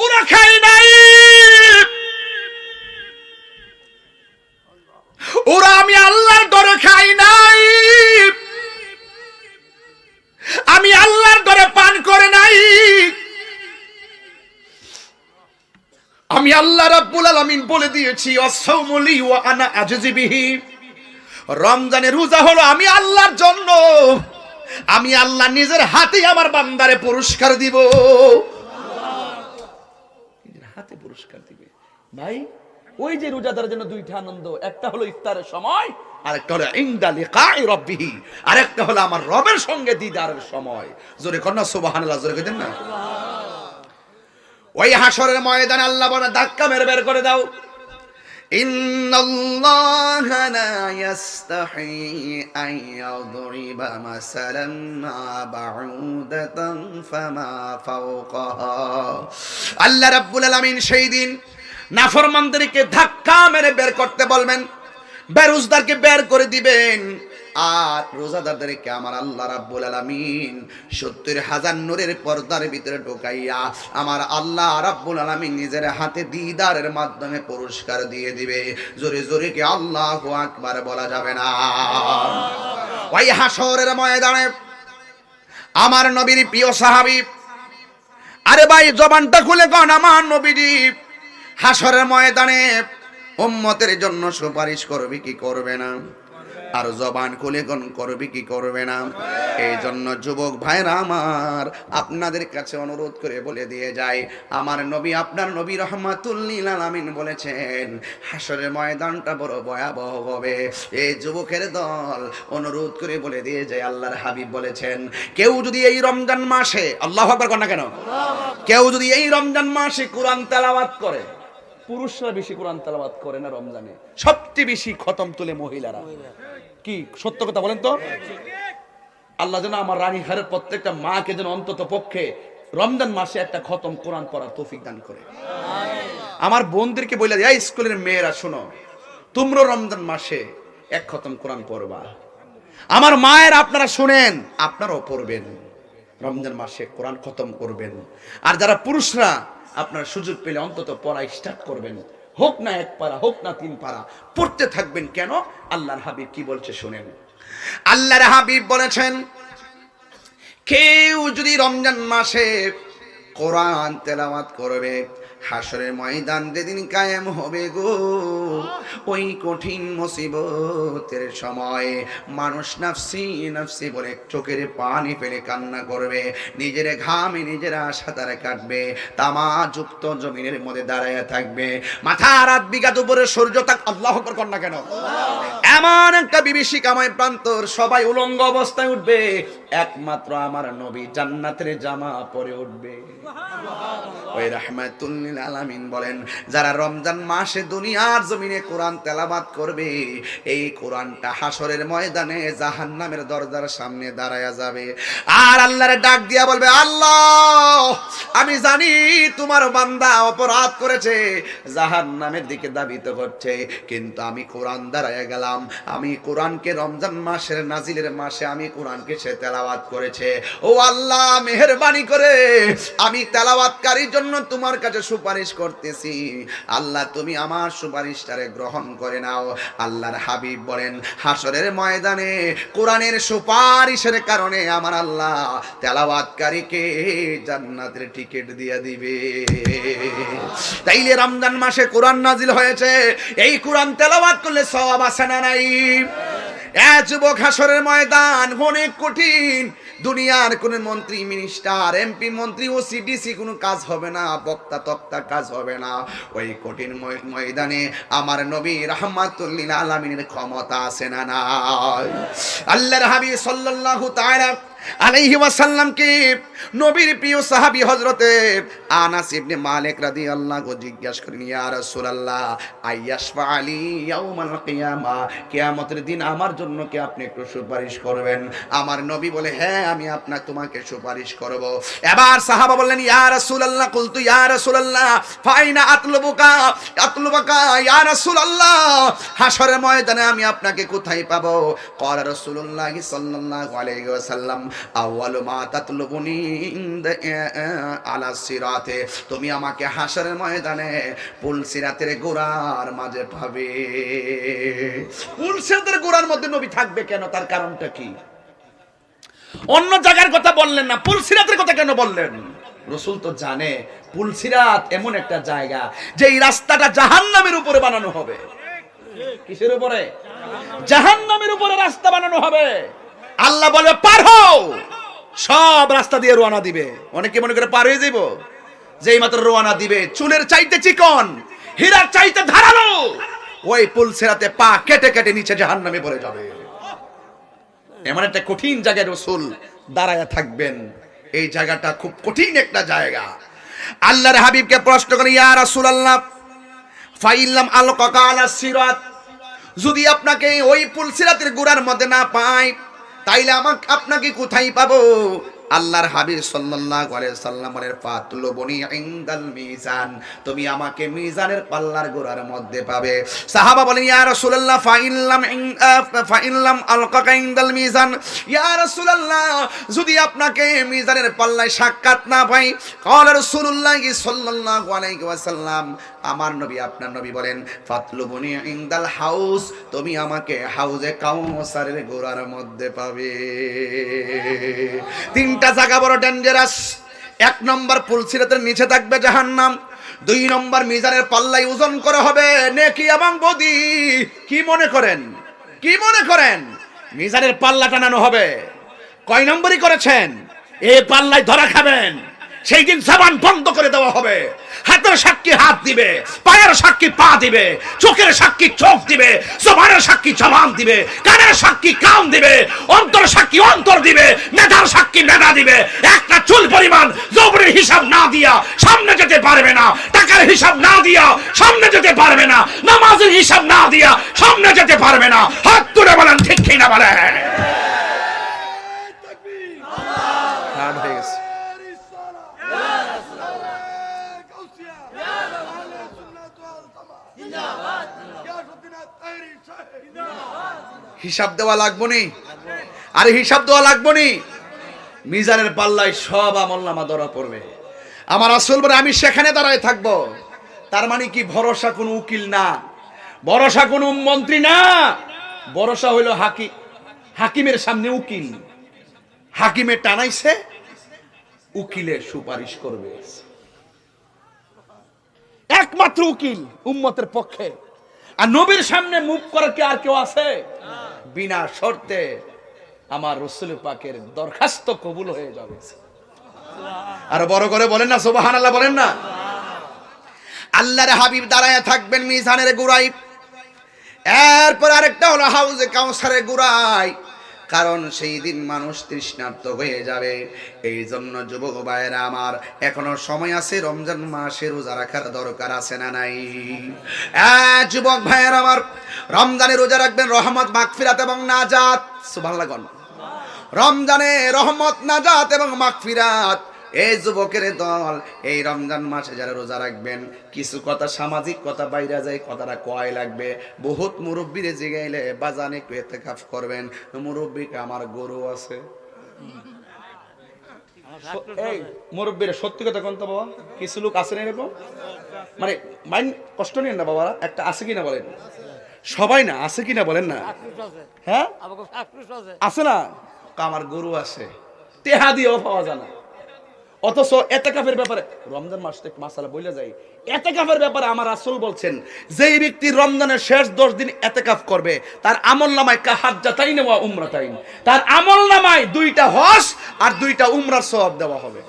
ওরা খাই নাই, ওরা আমি আল্লাহর ডরে খাই নাই, আমি আল্লাহর ডরে পান করে নাই। আমি আল্লাহ রাব্বুল আলামিন বলে দিয়েছি আস-সাওমু লি ওয়া আনা আজজি বিহি, রমজানের রোজা হলো আমি আল্লাহর জন্য, আমি আল্লাহ নিজের হাতে আমার বান্দারে পুরস্কার দিব, নিজের হাতে পুরস্কার দিবে। ভাই ওই যে রোজাদারের জন্য দুইটা আনন্দ, একটা হলো ইফতারের সময়, আরেকটা হলো ইনদা লিকাই রাব্বিহি, আরেকটা হলো আমার রবের সঙ্গে দিদারের সময়। জোরে কন্না সুবহানাল্লাহ, জোরে কইতেন না। ওই হাসরের ময়দানে আল্লাহ বলে ধাক্কা মেরে বের করে দাও। ইন্নাল্লাহা লা ইস্তাহি আন ইয়াদরিবা মাসালান মা বাউদাতান ফামা ফাওকাহা। আল্লাহ রাব্বুল আলামিন সেই দিন নাফরমানদেরকে ধাক্কা মেরে বের করতে বলবেন, বেরোজদারকে বের করে দিবেন, আর রোজাদারদেরকে আমার আল্লাহ রাব্বুল আলামিন ৭০,০০০ নূরের পর্দার ভিতরে ঢোকাইয়া আমার আল্লাহ রাব্বুল আলামিন নিজের হাতে দিদারের মাধ্যমে পুরস্কার দিয়ে দিবে। জোরে জোরে কি আল্লাহু আকবার বলা যাবে না? ওই হাসরের ময়দানে আমার নবীর প্রিয় সাহাবী, আরে ভাই জবানটা খুলে কোন আমার নবীজি হাসরের ময়দানে উম্মতের জন্য সুপারিশ করবে কি করবে না? আর জবান খুলে কোন করবে কি করবে না? এই জন্য যুবক ভাইরা আমার, আপনাদের কাছে অনুরোধ করে বলে দিয়ে যায়, আমার নবী আপনার নবী রাহমাতুল লিল আলামিন বলেছেন হাসরের ময়দানটা বড় ভয়াবহ হবে। এই যুবকের দল অনুরোধ করে বলে দিয়ে যায়, আল্লাহর হাবিব বলেছেন কেউ যদি এই রমজান মাসে, আল্লাহু আকবার কর না কেন, কেউ যদি এই রমজান মাসে কোরআন তেলাওয়াত করে, পুরুষরা বেশি কোরআন তেলাওয়াত করে না রমজানে, সবচেয়ে বেশি খতম তুলে মহিলারা। কি সত্য কথা বলেন তো? আল্লাহ যেন আমার রানী হারের প্রত্যেকটা মাকে যেন অন্তত পক্ষে রমজান মাসে একটা খতম কোরআন পড়ার তৌফিক দান করে। আমার বোনদেরকে বলে দেয়, স্কুলের মেয়েরা শোনো, তোমরা রমজান মাসে এক খতম কোরআন পড়বা। আমার মায়ের আপনারা শুনেন, আপনারাও পড়বেন, রমজান মাসে কোরআন খতম করবেন। আর যারা পুরুষরা আপনার সুযোগ পেলে অন্তত পড়া স্টার্ট করবেন, হোক না 1 পারা হোক না 3 পারা পড়তে থাকবেন। কেন? আল্লাহর হাবিব কি বলছে শুনেন। আল্লাহর হাবিব বলেছেন কেউ যদি রমজান মাসে কোরআন তেলাওয়াত করবে, হাসরের ময়দান যেদিন কায়েম হবে গো, ওই কঠিন মুসিবতের সময় মানুষ নাফসি নাফসি বলে চোখের পানি ফেলে কান্না করবে, নিজের ঘামে নিজেরা সাঁতারে কাটবে, তামা যুক্ত জমিনের মধ্যে দাঁড়ায় থাকবে, মাথা রাত বিঘাত উপরে সূর্য তাক, আল্লাহু আকবার কর না কেন, এমন একটা বিভীষিকাময় প্রান্তর, সবাই উলঙ্গ অবস্থায় উঠবে, একমাত্র আমার নবী জান্নাতের জামা পরে উঠবে। ওই রাহমাতুল লিল আলামিন বলেন যারা রমজান মাসে দুনিয়ার জমিনে কোরআন তেলাওয়াত করবে, এই কোরআনটা হাসরের ময়দানে জাহান্নামের দরজার সামনে দাঁড়ায়া যাবে, আর আল্লাহর ডাক দিয়া বলবে, আল্লাহ আমি জানি তোমার বান্দা অপরাধ করেছে, জাহান্নামের দিকে ধাবিত হচ্ছে, কিন্তু আমি কোরআন দাঁড়ায়া গেলাম, আমি কোরআনকে রমজান মাসের নাজিলের মাসে আমি কোরআনকে সে তেলাওয়াত করেছে, ও আল্লাহ মেহেরবানি করে আমি তেলাওয়াতকারীর জন্য তোমার কাছে সুপারিশ করতেছি, আল্লাহ তুমি আমার সুপারিশটারে গ্রহণ করে নাও। আল্লাহর হাবিব বলেন হাসরের ময়দানে কোরআনের সুপারিশের কারণে আমার আল্লাহ তেলাওয়াতকারীকে জান্নাতের টিকিট দিয়ে দিবে। তাইলে রমজান মাসে কোরআন নাজিল হয়েছে, এই কোরআন তেলাওয়াত করলে সওয়াব আছে না নাই? যুবক হাসরের ময়দান অনেক কঠিন, দুনিয়ার কোন মন্ত্রী মিনিস্টার এমপি মন্ত্রী ও সিডিসি কোনো কাজ হবে না, বক্তা তক্তা কাজ হবে না, ওই কঠিন ময়দানে আমার নবী রাহমাতুল লিল আলামিনের ক্ষমতা আছে না নাই? আল্লাহর হাবিব সাল্লাল্লাহু তাআলা আলাইহি ওয়াসাল্লাম কে নবীর প্রিয় সাহাবী হযরতে আনাস ইবনে মালিক রাদিয়াল্লাহু জিজ্ঞাসা করেন, ইয়া রাসূলুল্লাহ আইয়াশফা আলী ইয়াউমাল কিয়ামা, কিয়ামতের দিন আমার জন্য কি আপনি একটু সুপারিশ করবেন? আমার নবী বলে, হ্যাঁ আমি তোমাকে সুপারিশ করব। এবার সাহাবা বললেন, ইয়া রাসূলুল্লাহ, কুলতু ইয়া রাসূলুল্লাহ ফাইনা আতলুবুকা ইয়া রাসূলুল্লাহ, হাসরের ময়দানে আমি আপনাকে কোথায় পাবো? ক্বালা রাসূলুল্লাহ সাল্লাল্লাহু আলাইহি ওয়াসাল্লাম আউয়ালু মা তাতলুবুনি আলা সিরাতে, তুমি আমাকে হাসরের ময়দানে পুলসিরাতের গোড়ার মাঝে পাবে। পুলসিরাতের গোড়ার মধ্যে নবী থাকবে কেন? তার কারণটা কি? অন্য জায়গার কথা বললেন না, পুলসিরাতের কথা কেন বললেন? রাসূল তো জানে পুলসিরাত এমন একটা জায়গা যে এই রাস্তাটা জাহান্নামের উপরে বানানো হবে। কিসের উপরে? জাহান্নামের উপরে রাস্তা বানানো হবে। আল্লাহ বলে পার হও, সব রাস্তা দিয়ে রওনা দিবে। অনেকে মনে করে পার হয়ে যাইব, যেই মাত্র রওনা দিবে চুলের চাইতে চিকন, হীরার চাইতে ধারালো, ওই পুলসিরাতে পা কেটে কেটে নিচে জাহান্নামে পড়ে যাবে। এমন একটা কঠিন জায়গায় রাসূল দাঁড়ায়া থাকবেন। এই জায়গাটা খুব কঠিন একটা জায়গা। আল্লাহর হাবিবকে প্রশ্ন করেন, ইয়া রাসূলুল্লাহ ফাইল্লাম আলকাকা আলা সিরাত, যদি আপনাকে ওই পুলসিরাতের গোড়ার মধ্যে না পাই তাইলে আপনাকে কোথায় পাবো? আল্লাহর হাবিব সাল্লাল্লাহু আলাইহি সাল্লাম বলেন, ফাতলুবুনি ইনদাল মিজান, তুমি আমাকে মিজানের পাল্লার গোড়ার মধ্যে পাবে। সাহাবা বলেন, ইয়া রাসূলুল্লাহ ফাইল্লাম আলকাকা ইনদাল মিজান, ইয়া রাসূলুল্লাহ যদি আপনাকে মিজানের পাল্লায় সাক্ষাৎ না পাই? ক্বালা রাসূলুল্লাহ সাল্লাল্লাহু আলাইহি ওয়াসাল্লাম, আমার নবী আপনার নবী বলেন, ফাতলুবুনি ইনদাল হাউজ, তুমি আমাকে হাউজে কাউসারের গোড়ার মধ্যে পাবে। তিনটা জায়গা বড় ডেঞ্জারাস। এক নম্বর পুলসিরাতের নিচে থাকবে জাহান্নাম, দুই নম্বর মিজানের পাল্লাই ওজন করা হবে নেকি এবং বদি। কি মনে করেন, কি মনে করেন মিজানের পাল্লা টানানো হবে? কয় নম্বরই করেছেন? এই পাল্লাই ধরা খাবেন, সেই দিন জবান বন্ধ করে দেওয়া হবে। হাতের সাক্ষী হাত দিবে, পায়ের সাক্ষী পা দিবে, চোখের সাক্ষী চোখ দিবে, জবানের সাক্ষী জবান দিবে, কানের সাক্ষী কান দিবে, অন্তর সাক্ষী অন্তর দিবে, মেধার সাক্ষী মেধা দিবে। একটা চুল পরিমাণ জবরের হিসাব না দিয়া সামনে যেতে পারবে না, টাকার হিসাব না দিয়া সামনে যেতে পারবে না, নামাজের হিসাব না দিয়া সামনে যেতে পারবে না। হাত তুলে বলেন ঠিক কি না বলেন? হিসাব দেওয়া লাগবো নি? আরে হিসাব দেওয়া লাগবো নি? মিজানের পাল্লায় সব আমলনামা ধরা পড়বে। আমার রাসূল বলে, আমি সেখানে দাঁড়ায় থাকবো। তার মানে কি? ভরসা কোনো উকিল না, ভরসা কোনো মন্ত্রী না, ভরসা হইল হাকিমের সামনে উকিল। হাকিমে টানাইছে, উকিলের সুপারিশ করবে। একমাত্র উকিল উম্মতের পক্ষে। আর নবীর সামনে মুখ করার কি আর কেউ আছে? বিনা শর্তে আমার রাসূল পাকের দরখাস্ত কবুল হয়ে যাবে। আর বড় করে বলেন না সুবহানাল্লাহ, বলেন না। আল্লাহর হাবিব দাঁড়ায় থাকবেন মিজানের গোড়ায়। এরপর আরেকটা হলো হাউজে কাউসারের গোড়ায়। কারণ সেই দিন মানুষ তৃষ্ণার্ত হয়ে যাবে। এই জন্য যুবক ভাইয়েরা আমার, এখনো সময় আছে, রমজান মাসে রোজা রাখার দরকার আছে না নাই? যুবক ভাইয়েরা আমার, রমজানে রোজা রাখবেন রহমত, মাগফিরাত এবং নাজাত। সুবহানাল্লাহ। রমজানে রহমত, নাজাত এবং মাগফিরাত। এই যুবকের দল, এই রমজান মাসে যারা রোজা রাখবেন, কিছু কথা সামাজিক কথা বাইরে যায়, কথাটা কয় লাগবে। বহুত মুরব্বীরে জিগাইলে বাজান একটু ইতিকাফ করবেন। মুরব্বীকে আমার গরু আছে। এই মুরব্বীরা সত্যি কথা কোন তো বাবা, কিছু লোক আছে না এরকম, মানে মাইন্ড কষ্ট নিন না বাবা, একটা আছে কিনা বলেন? সবাই না, আছে কিনা বলেন না? হ্যাঁ আছে না? আমার গরু আছে, টেহা দিয়েও পাওয়া যায় না। অথচ ইতিকাফের ব্যাপারে রমজান মাস থেকে মাসালা বইলা যায়। ইতিকাফের ব্যাপারে আমার রাসূল বলছেন, যেই ব্যক্তি রমজানের শেষ 10 দিন ইতিকাফ করবে, তার আমলনামায় কাহাজ্জাতাইন ওয়া উমরাতাইন, তার আমলনামায় 2টা হজ আর 2টা উমরার সওয়াব দেওয়া হবে।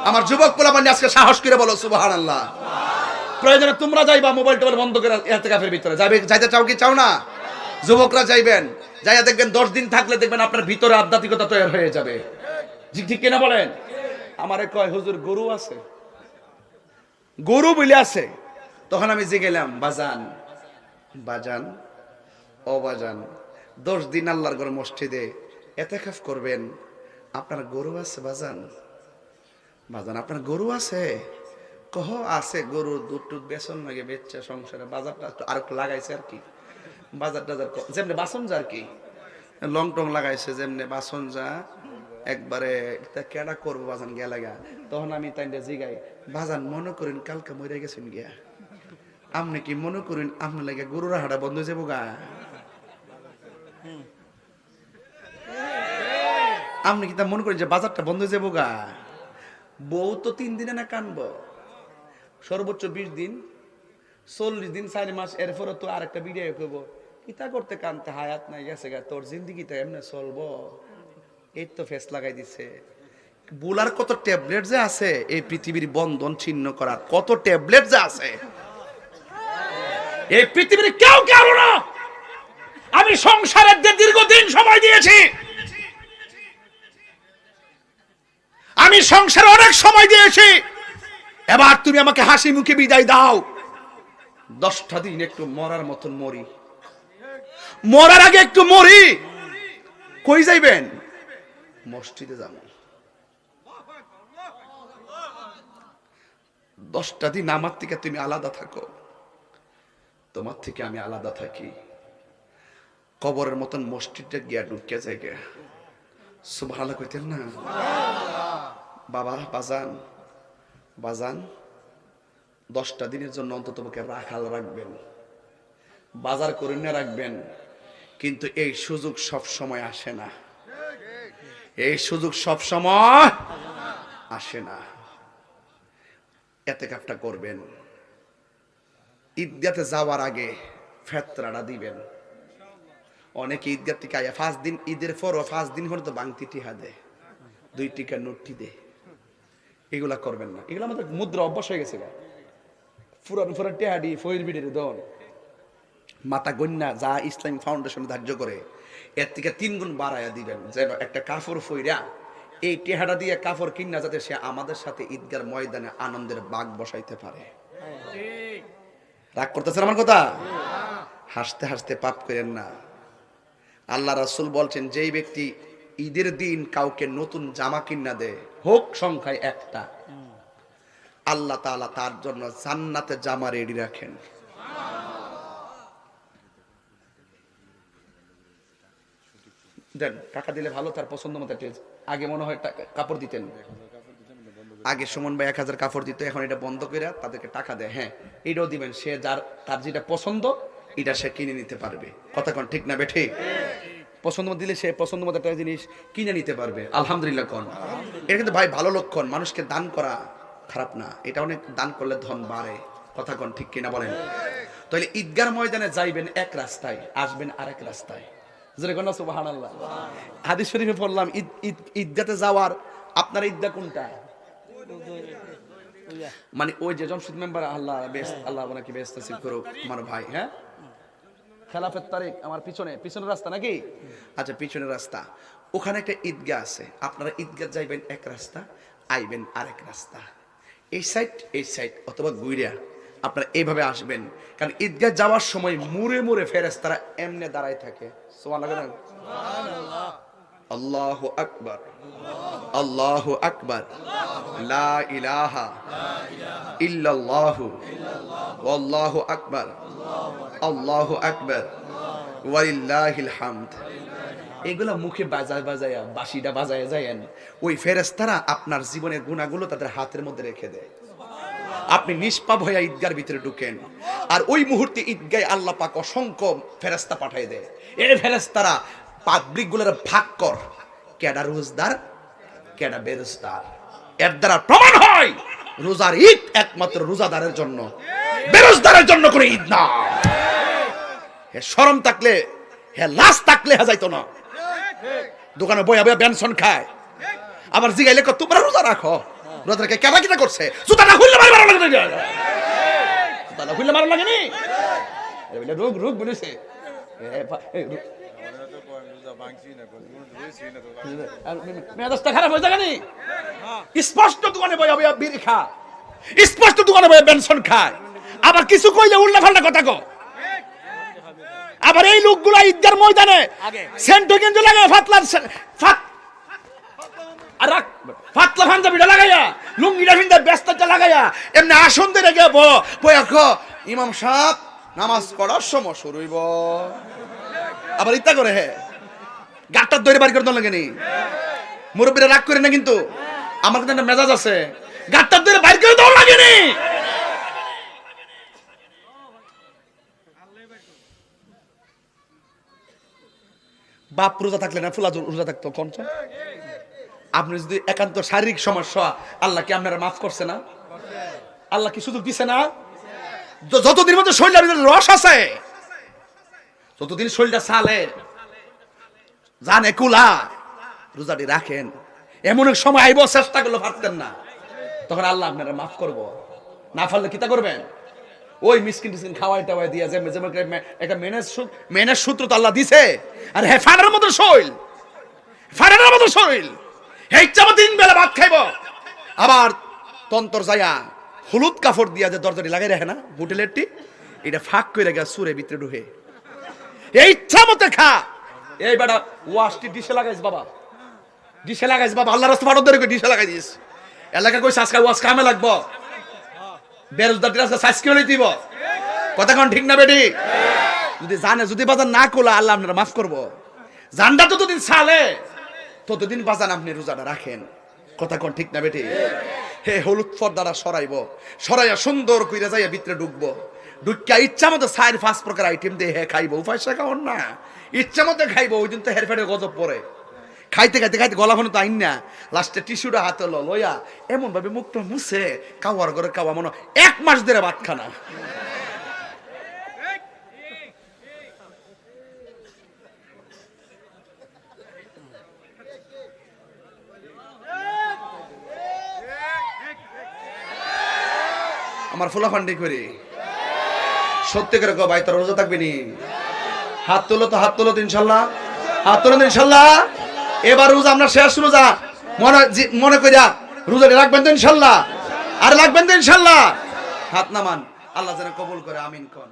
আমার যুবক পোলাপান আজকে সাহস করে বলো সুবহানাল্লাহ। প্রয়োজনে তোমরা যাইবা, মোবাইল টোবাইল বন্ধ করে ইতিকাফের ভিতরে যাইতে চাও কি চাও না? যুবকরা যাইবেন, যাইয়া দেখবেন 10 দিন থাকলে দেখবেন আপনার ভিতরে আধ্যাত্মিকতা তৈরি হয়ে যাবে। ঠিক কিনা বলেন? আমারে কয় হুজুর গরু আছে, গরু বলে আছে। তখন আমি জিগেলাম, বাজান ও বাজান, 10 দিন আল্লাহর ঘর মসজিদে ইতিকাফ করবেন, আপনার গরু আছে বাজান? আপনার গরু আছে? কহ আছে, গরু দুধ বেসন লাগে বেচছে সংসারে, বাজারটা আর একটু লাগাইছে আর কি, বাজার টাজার যেমনি বাসন যা আর কি, লং টং লাগাইছে যেমনি বাসন যা, একবারে কেডা করবো বাজান গেলা গা। তখন আমি তাই জিগাই, বাজান মনে করেন কালকে মরে গেছেন গিয়া, আপনি কি মনে করেন আপনার লাগে গরুর হাড়া বন্ধ হয়ে যাবো গা? আপনি কি তা মনে করেন যে বাজারটা বন্ধ হয়ে যাবো গা? বউ তো 3 দিনে না কানবো, সর্বোচ্চ 20 দিন, 40 দিন, 4 মাস, এরপরে তো আরেকটা ভিডিও করবো, ইতা করতে কানতে হায়াত নাই গেছে গা, তোর জিন্দিগিটা এমনি চলবো। এই তো ফেস লাগাই দিছে। বুলার কত ট্যাবলেট যে আছে এই পৃথিবীর বন্ধন ছিন্ন করার, কত ট্যাবলেট যে আছে এই পৃথিবীর কেউ কারো না। আমি সংসারের দীর্ঘদিন সময় দিয়েছি, আমি সংসারে অনেক সময় দিয়েছি, এবার তুমি আমাকে হাসি মুখে বিদায় দাও। 10টা দিন একটু মরার মতন মরি, মরার আগে একটু মরি। কই যাইবেন? মসজিদে যাব। 10টা দিন আমার থেকে তুমি আলাদা থাকো, তোমার থেকে আমি আলাদা থাকি। কবরের মতন মসজিদে গিয়া ঢুকে যায় গে। সুবহানাল্লাহ কইতেন না? বাবা বাজান, বাজান 10টা দিনের জন্য অন্তত তোমাকে রাখাল রাখবেন, বাজার করে নিয়ে রাখবেন, কিন্তু এই সুযোগ সব সময় আসে না, এই সুযোগ সব সময় আসে না। এতেকাফটা করবেন, ঈদগাতে যাওয়ার আগে ফেতরাটা দিবেন। অনেকে ঈদগাহ থেকে আয়া 5 দিন, ঈদের পরও 5 দিন হলে তো বাংতি টিহা দেয়, 2 টিকা নোটটি দে। এগুলা করবেন না, এগুলো আমাদের মুদ্রা অভ্যাস হয়ে গেছে। ফুরান ফুরান টেহাডি ফইর বিডের দন মাথা গন্যা যা ইসলামিক ফাউন্ডেশন ধার্য করে এর থেকে 3 গুণ বাড়াইয়া দিবেন, যেন একটা কাফর ফইরা এই টেহাটা দিয়ে কাফর কিনা, যাতে সে আমাদের সাথে ঈদগার ময়দানে আনন্দের বাগ বসাইতে পারে। রাগ করতেছেন আমার কথা? হাসতে হাসতে পাপ করেন না। আল্লাহ রাসূল বলছেন, যেই ব্যক্তি ঈদের দিন কাউকে নতুন জামা কিনা দেয়, হোক সংখ্যায় একটা, আল্লাহ তাআলা তার জন্য জান্নাতে জামা রেডি রাখেন। দেন, টাকা দিলে ভালো, তার পছন্দ মতো। আগে মনে হয় কাপড় দিতেন, আগে সুমন ভাই 1000 কাপড় দিত, এখন এটা বন্ধ করে তাদেরকে টাকা দেয়। হ্যাঁ, এটাও দিবেন, সে তার যেটা পছন্দ এটা সে কিনে নিতে পারবে। কথা কোন ঠিক না বেঠে? পছন্দ দিলে সে পছন্দ মতো একটা জিনিস কিনে নিতে পারবে। আলহামদুলিল্লাহ কোন? এটা কিন্তু ভাই ভালো লক্ষণ। মানুষকে দান করা খারাপ না, এটা অনেক দান করলে ধন বাড়ে। কথা কোন ঠিক কিনা বলেন? তাহলে ঈদগার ময়দানে যাইবেন এক রাস্তায়, আসবেন আরেক রাস্তায়। যেরকম সুবহানাল্লাহ হাদিস শরীফে পড়লাম, ঈদগাতে যাওয়ার আপনার ঈদগাহ কোনটা? মানে ওই যে জমশিদ মেম্বার, আল্লাহ বেস্ট, আল্লাহ আপনাকে বেস্ট নসিব করুক আমার ভাই। হ্যাঁ, খেলাফত তারিক আমার পিছনের রাস্তা নাকি? আচ্ছা, পিছনের রাস্তা, ওখানে একটা ঈদগাহ আছে। আপনারা ঈদগাহ যাইবেন এক রাস্তা, আইবেন আরেক রাস্তা, এই সাইড অথবা গুইরা আপনারা এইভাবে আসবেন। কারণ ঈদগাহ যাওয়ার সময় মুড়ে মুড়ে ফেরেশতারা এমনে দাঁড়ায় থাকে। সুবহানাল্লাহ, আল্লাহু আকবার, আল্লাহু আকবার, লা ইলাহা ইল্লাল্লাহু ওয়াল্লাহু আকবার, আল্লাহু আকবার, ওয়ালিল্লাহিল হামদ। এগুলা মুখে বাজায়া বাঁশিটা বাজায় যায়েন, ওই ফেরেশতারা আপনার জীবনের গুনাহগুলো তাদের হাতের মধ্যে রেখে দেয়। আপনি নিষ্পাপ হয়ে ঈদগার ভিতরে ঢুকেন, আর ওই মুহূর্তে ঈদগায় আল্লাহ পাক অসংখ্য ফেরেশতা পাঠিয়ে দেয়। এই ফেরেশতারা পাবলিক গুলোর ভাগ কর, কেডা রোজদার কেডা বেরোজদার। এর দ্বারা প্রমাণ হয় রোজার ঈদ একমাত্র রোজাদারের জন্য, বেরোজদারের জন্য কোনো ঈদ না। হে শরম থাকলে, হে লাজ থাকলে হা যাইতো না। দোকানে বইয়া বইয়া বেনসন খায়, আবার জিগাইলে তোমরা রোজা রাখো, রোজা রেখে কেনা কিনা করছে, জুতাটা খুললে মারা লাগে না, জুতাটা খুললে মারা লাগে নি, রোগ বলেছে। খারাপ হয়ে যায়নি, স্পষ্ট দোকানে বইয়া বইয়া বিড়ি খা, স্পষ্ট দোকানে বইয়া বেনসন খায়, আবার কিছু কইলে উল্টা পাল্টা কথা কো। আবার এই লোকগুলা ঈদগার ময়দানে সেন্টো কিন্তু লাগে, ফাতলা পাঞ্জাবিটা লাগাইয়া, লুঙ্গিটা ভিন্দা ব্যস্তটা লাগাইয়া এমনি আসন দিয়ে রেখে বইয়া ইমাম সাহেব নামাজ পড়ার সময় শুরু হইব। আবার ইত্যা করে হে গাটটার দৈরে বাড়ি করে লাগে নি, মুরব্বীরা রাগ করে না কিন্তু, আমার কিন্তু একটা মেজাজ আছে, গাটটার ধরে বাইর করে দাও লাগেনি। বাপ রোজা থাকলে না ফুলা রোজা থাকতো কোন? আপনি যদি একান্ত শারীরিক সমস্যা, আল্লাহ কি আপনারা মাফ করছে না? আল্লাহ কি সুযোগ দিছে না? যতদিন মধ্যে শরীরের রস আছে, যতদিন শরীরটা চালে জানে কুলা, রোজাটি রাখেন। এমন এক সময় আইব চেষ্টা করলে পারতেন না, তখন আল্লাহ আপনারা মাফ করবো। না পারলে কিতা করবেন? ওই মিসকিন টিসকিন খাওয়াই টাওয়াই দিয়া যে একটা মেনের সূত্র তো আল্লাহ দিছে। আর হ্যাঁ ফানের মতো শৈল, ফানের মতো শৈল, এই চামা 3 বেলা ভাত খাইব, আবার তন্তর যাইয়া হলুদ কাপড় দিয়া যে দরজাটি লাগাই রাখে না হোটেলেরটি, এটা ফাঁক করে গেছে সুরে ভিতরে ঢুকে এই ইচ্ছা মতে খা। এই বেটা ওয়াশটি ডিশে লাগাইস বাবা, ডিশে লাগাইস বাবা, আল্লাহ রাস্তা পাঠক ধরে ডিশে লাগাই দিস। এলাকা কইস আজকে ওয়াশ কামে লাগবো, বেরোজগার রাস্তা সাইজ করে দিব। কথা কোন ঠিক না বেটি? যদি জানে, যদি বাজার না করলে আল্লাহ আপনারা মাফ করবো। জানটা ততদিন সালে ততদিন বাজান আপনি রোজাটা রাখেন। কথা কোন ঠিক না বেটি? হে হলুদ পর্দাটা সরাইব, সরাইয়া সুন্দর কইরা যাইয়া ভিতরে ঢুকবো, ঢুকিয়া ইচ্ছা মতো 4-5 প্রকার আইটেম দিয়ে হে খাইবো। উপায় খাওয়ান না, ইচ্ছা মতো খাইবো। ওই দিন তো হের ফেটে গজব পরে, খাইতে খাইতে খাইতে গলা ফোন তো আইন না, লাস্টে টিস্যুটা হাতে লইয়া এমন ভাবে মুখটা মুছে কাওয়ার ঘরে কাওয়া মনে 1 মাস ধরে ভাত খানা। আমার ফুলা ফান্ডি করি সত্যি করে ভাই, তোর রোজা থাকবি নি? হাত তোলো তো, হাত তোলো তো ইনশাল্লাহ, হাত তোলো ইনশাল্লাহ। এবার রোজা আমরা শেষ রোজা মনে করিয়া রোজাটি রাখবেন তো ইনশাল্লাহ, আর রাখবেন তো ইনশাল্লাহ। হাত নামান, আল্লাহ যেন কবুল করে, আমিন কোন।